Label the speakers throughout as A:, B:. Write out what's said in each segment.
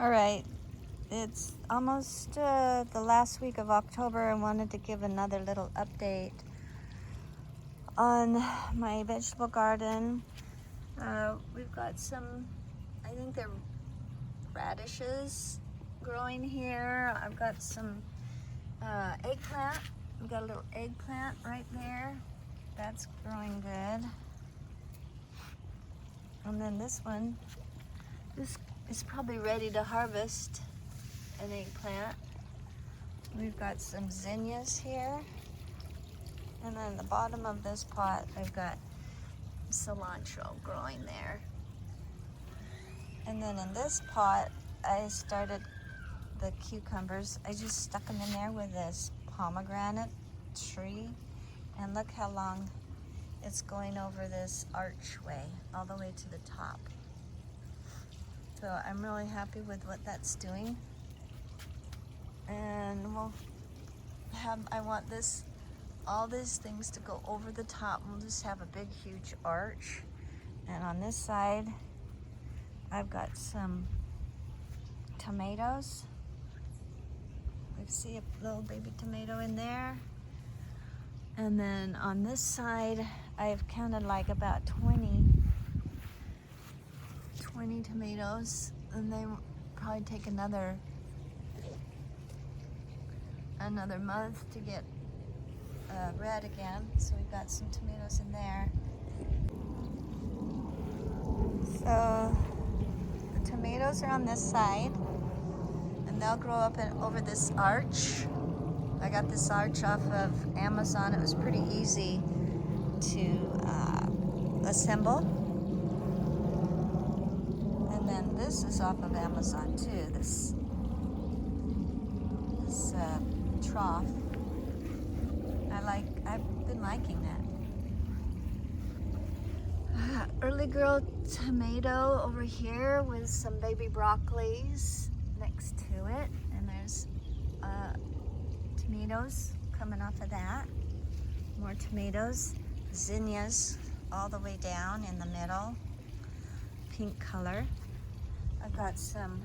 A: All right, it's almost the last week of October. I wanted to give another little update on my vegetable garden. We've got some, I think they're radishes growing here. I've got some eggplant. We've got a little eggplant right there. That's growing good. And then this one, this is probably ready to harvest an eggplant. We've got some zinnias here. And then the bottom of this pot, I've got cilantro growing there. And then in this pot, I started the cucumbers. I just stuck them in there with this pomegranate tree. And look how long it's going over this archway, all the way to the top. So I'm really happy with what that's doing. And we'll have, I want this, all these things to go over the top. We'll just have a big, huge arch. And on this side, I've got some tomatoes. I see a little baby tomato in there. And then on this side, I've counted like about 20 tomatoes, and they will probably take another month to get red again. So we've got some tomatoes in there. So the tomatoes are on this side, and they'll grow up over this arch. I got this arch off of Amazon. It was pretty easy to assemble. And then this is off of Amazon too, this trough. I've been liking that. Early girl tomato over here with some baby broccolis next to it. And there's tomatoes coming off of that. More tomatoes. Zinnias all the way down in the middle. Pink color. I've got some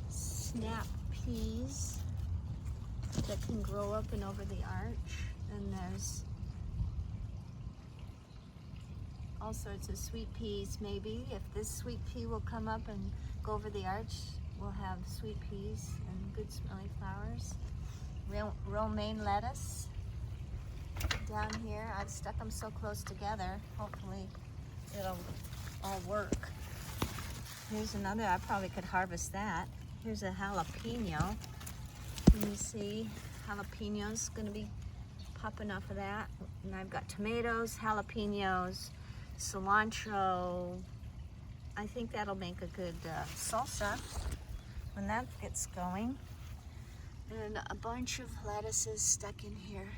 A: snap peas that can grow up and over the arch. And there's all sorts of sweet peas maybe. If this sweet pea will come up and go over the arch, we'll have sweet peas and good smelly flowers. Romaine lettuce down here. I've stuck them so close together. Hopefully it'll all work. Here's another, I probably could harvest that. Here's a jalapeno. Can you see jalapenos gonna be popping off of that? And I've got tomatoes, jalapenos, cilantro. I think that'll make a good salsa when that gets going. And a bunch of lettuces stuck in here.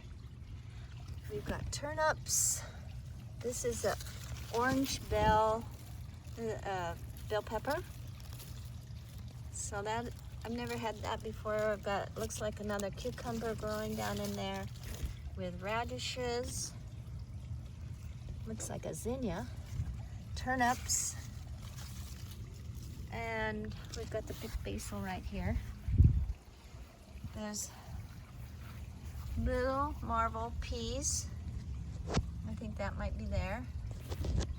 A: We've got turnips. This is a orange bell pepper. So that, I've never had that before. I've got, looks like another cucumber growing down in there with radishes. Looks like a zinnia. Turnips. And we've got the big basil right here. There's little marble peas. I think that might be there.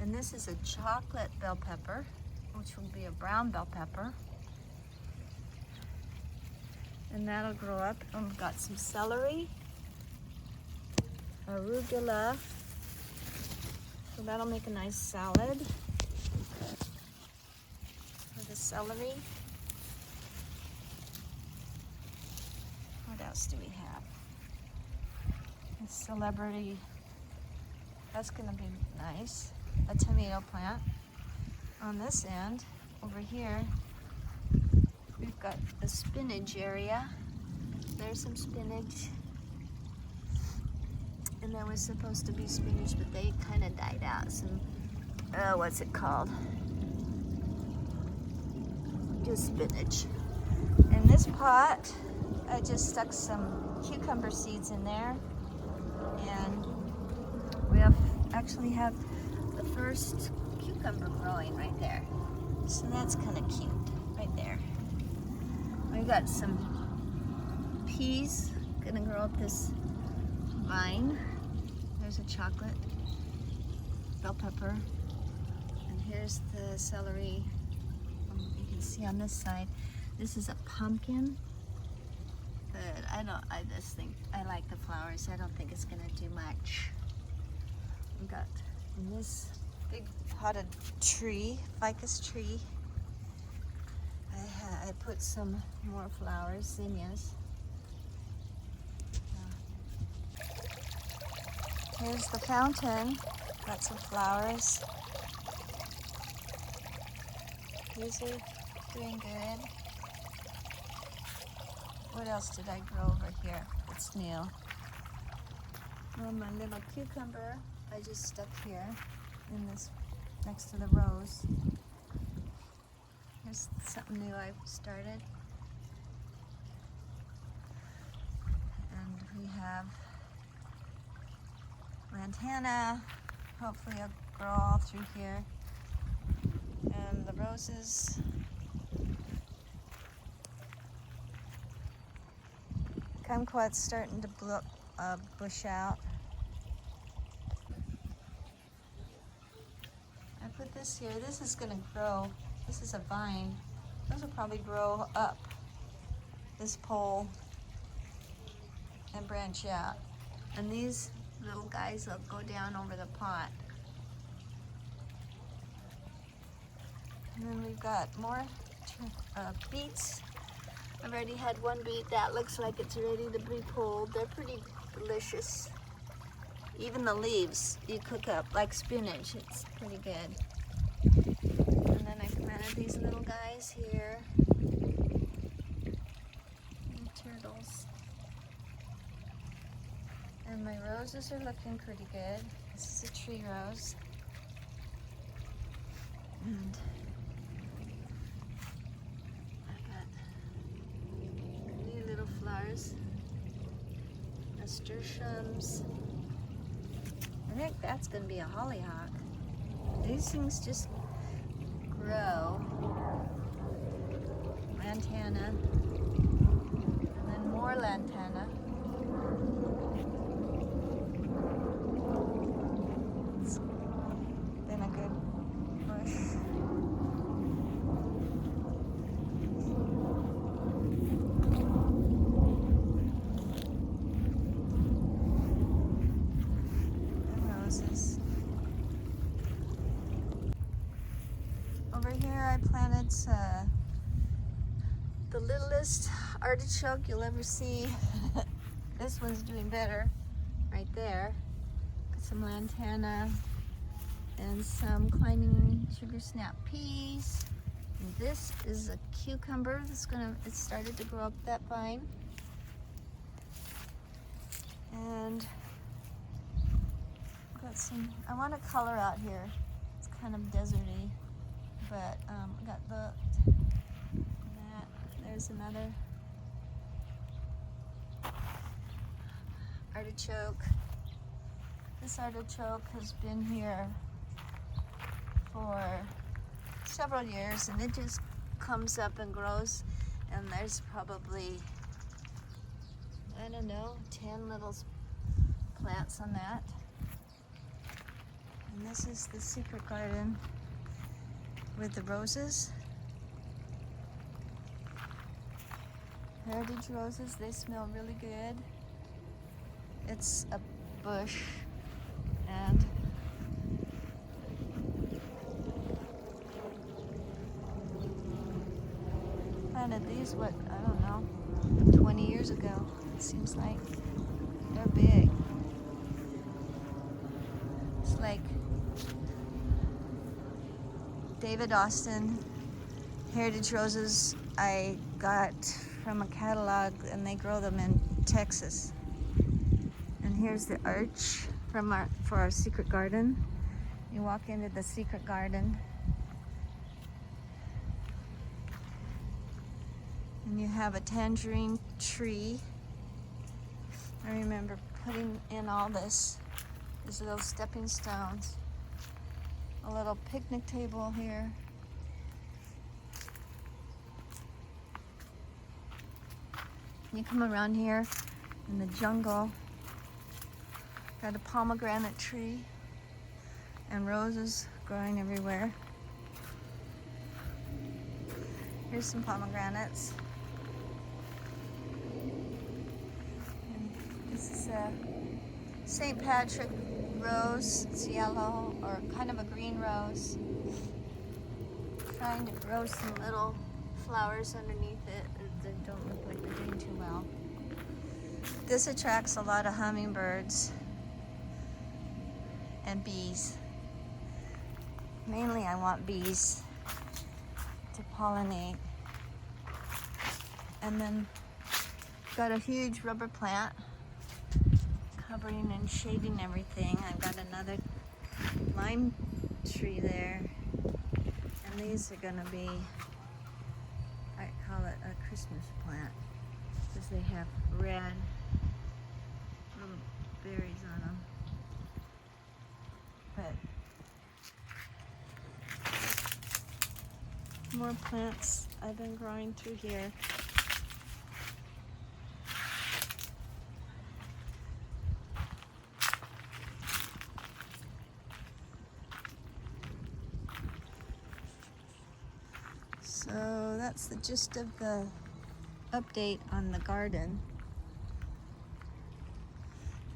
A: And this is a chocolate bell pepper, which will be a brown bell pepper. And that'll grow up. And we've got some celery, arugula. So that'll make a nice salad with the celery. What else do we have? A celebrity, that's gonna be nice. A tomato plant. On this end, over here, we've got the spinach area. There's some spinach. And there was supposed to be spinach, but they kind of died out. Some, what's it called? Just spinach. In this pot, I just stuck some cucumber seeds in there, and we actually have the first cucumber growing right there. So that's kind of cute right there. We got some peas. Gonna grow up this vine. There's a chocolate, bell pepper, and here's the celery. You can see on this side. This is a pumpkin, but I just think I like the flowers. I don't think it's gonna do much. We got this big potted tree, ficus tree. I put some more flowers, zinnias. Here's the fountain. Got some flowers. These are doing good. What else did I grow over here? It's new. Well, my little cucumber I just stuck here in this next to the rose. Here's something new I've started. And we have lantana. Hopefully it'll grow all through here. And the roses. Kumquat's starting to bush out. I put this here. This is going to grow. This is a vine. Those will probably grow up this pole and branch out. And these little guys will go down over the pot. And then we've got more beets. I've already had one beet that looks like it's ready to be pulled. They're pretty delicious. Even the leaves you cook up like spinach. It's pretty good. And then I planted these little guys here. Little turtles. And my roses are looking pretty good. This is a tree rose. And flowers, nasturtiums. I think that's going to be a hollyhock. These things just grow. Lantana, and then more lantana. It's been a good bush. Over here I planted the littlest artichoke you'll ever see. This one's doing better right there. Got some lantana and some climbing sugar snap peas. And this is a cucumber it started to grow up that vine. And got some, I want to color out here. It's kind of deserty. But I got that. There's another artichoke. This artichoke has been here for several years, and it just comes up and grows. And there's probably, I don't know, 10 little plants on that. And this is the secret garden with the roses. Heritage roses, they smell really good. It's a bush, and planted these, I don't know, 20 years ago, it seems like. They're big. It's like David Austin heritage roses I got from a catalog, and they grow them in Texas. And here's the arch for our secret garden. You walk into the secret garden, and you have a tangerine tree. I remember putting in all these little stepping stones. A little picnic table here. You come around here in the jungle, got a pomegranate tree and roses growing everywhere. Here's some pomegranates. And this is a St. Patrick rose. It's yellow, or kind of a green rose. Trying to grow some little flowers underneath it that don't look like they're doing too well. This attracts a lot of hummingbirds and bees. Mainly I want bees to pollinate. And then got a huge rubber plant covering and shading everything. I've got another lime tree there. And these are gonna be, I call it a Christmas plant, because they have red little berries on them. But more plants I've been growing through here. So that's the gist of the update on the garden.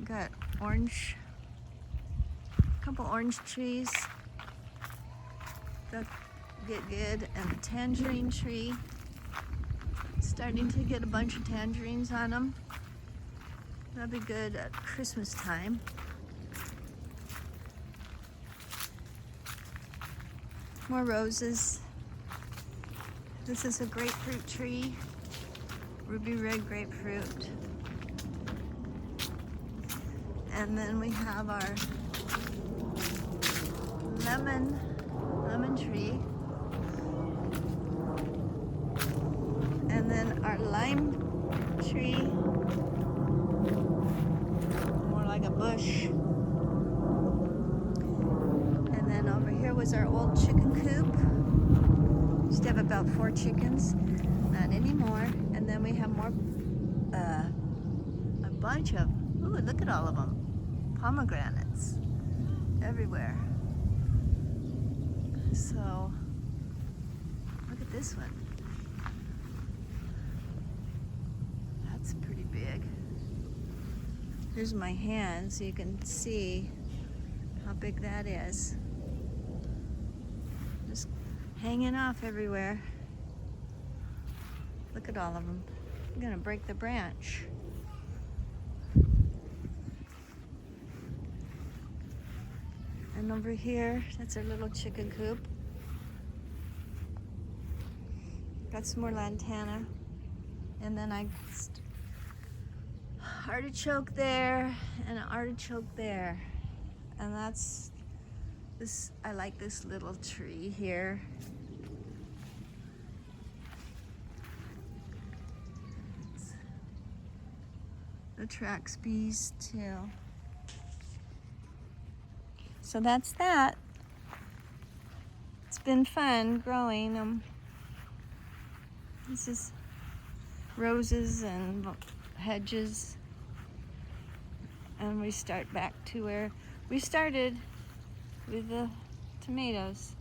A: Got orange, a couple orange trees that get good, and the tangerine tree, starting to get a bunch of tangerines on them. That'll be good at Christmas time. More roses. This is a grapefruit tree, ruby red grapefruit. And then we have our lemon tree. And then our lime tree, more like a bush. And then over here was our old chicken coop. Used to have about 4 chickens, not anymore. And then we have more, a bunch of, ooh, look at all of them. Pomegranates everywhere. So, look at this one. That's pretty big. Here's my hand so you can see how big that is. Just hanging off everywhere. Look at all of them. I'm gonna break the branch. And over here, that's our little chicken coop. Got some more lantana. And then artichoke there and an artichoke there. And that's this, I like this little tree here. It attracts bees too. So that's that. It's been fun growing them. This is roses and hedges. And we start back to where we started with the tomatoes.